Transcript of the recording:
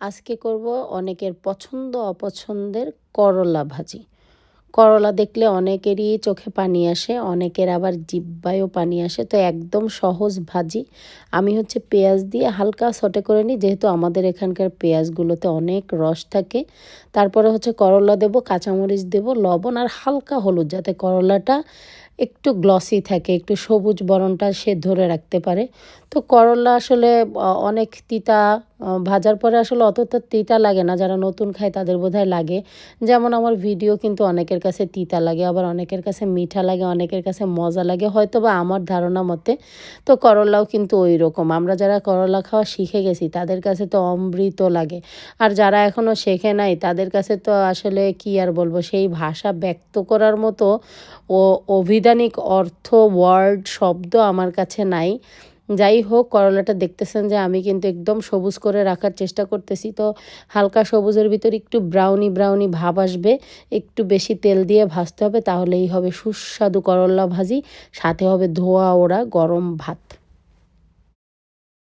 আজকে করব অনেকের পছন্দ অপছন্দের করলা ভাজি। করলা দেখলে অনেকেরই চোখে পানি আসে, অনেকের আবার জিহ্বায়ও পানি আসে। তো একদম সহজ ভাজি। আমি পেঁয়াজ দিয়ে হালকা সটে করে নিই, যেহেতু আমাদের এখানকার পেঁয়াজগুলোতে অনেক রস থাকে। তারপরে করলা দেব, কাঁচামরিচ দেব, লবণ আর হালকা হলুদ, যাতে করলাটা একটু গ্লসি থাকে, একটু সবুজ বরণটা সে ধরে রাখতে পারে। তো করলা আসলে অনেক তিতা, ভাজার পরে আসলে অতটা তিতা লাগে না, যারা নতুন খায় তাদের বোধহয় লাগে। যেমন আমার ভিডিও কিন্তু অনেকের কাছে তিতা লাগে, আবার অনেকের কাছে মিঠা লাগে, অনেকের কাছে মজা লাগে, হয়তো বা আমার ধারণা মতে। তো করলাও কিন্তু ওই রকম, আমরা যারা করলা খাওয়া শিখে গেছি তাদের কাছে তো অমৃত লাগে। আর যারা এখনও শেখে নাই তাদের কাছে তো আসলে কি আর বলবো, সেই ভাষা ব্যক্ত করার মতো ও অভিধানিক অর্থ, ওয়ার্ড, শব্দ আমার কাছে নাই। যাই হোক, করলাটা দেখতেছেন যে আমি কিন্তু একদম সবুজ করে রাখার চেষ্টা করতেছি। তো হালকা সবুজের ভিতর একটু ব্রাউনি ব্রাউনি ভাব আসবে, একটু বেশি তেল দিয়ে ভাজতে হবে, তাহলেই হবে সুস্বাদু করলা ভাজি, সাথে হবে ধোয়া ওড়া গরম ভাত।